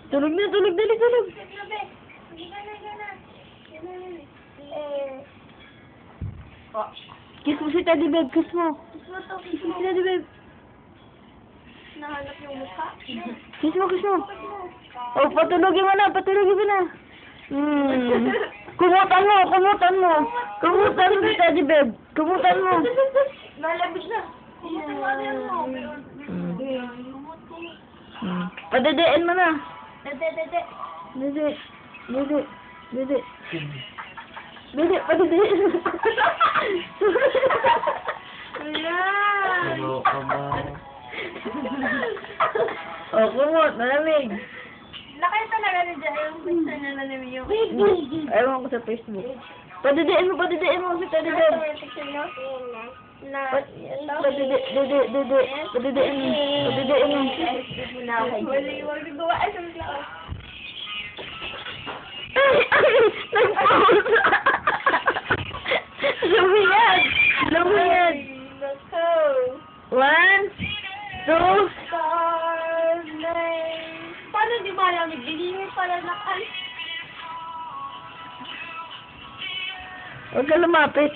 Tulog na, tulog. Dali, tulog. Kiss mo si Teddy Babe, kiss mo. Kiss mo si Teddy Babe. Nahanap yung mukha. Kiss mo, kiss mo. Oh, patulogin mo na. Kumutan mo. Kumutan mo si Teddy Babe. Kumutan mo. Nalabig na. Padedein mo na. Dede. Dede, padedein mo. Wala. Oh, kumot, malamig. Nakita talaga ni Jai yung pizza na namin yung... Ewan ko sa Facebook. Padedein mo si Teddy Babe. Padedein mo. Wala yung gawa. Ay, sabi ko. Lumiyad. Nako. 1, 2. Paano di malamig? Hindi pala nakal. Huwag ka lumapit.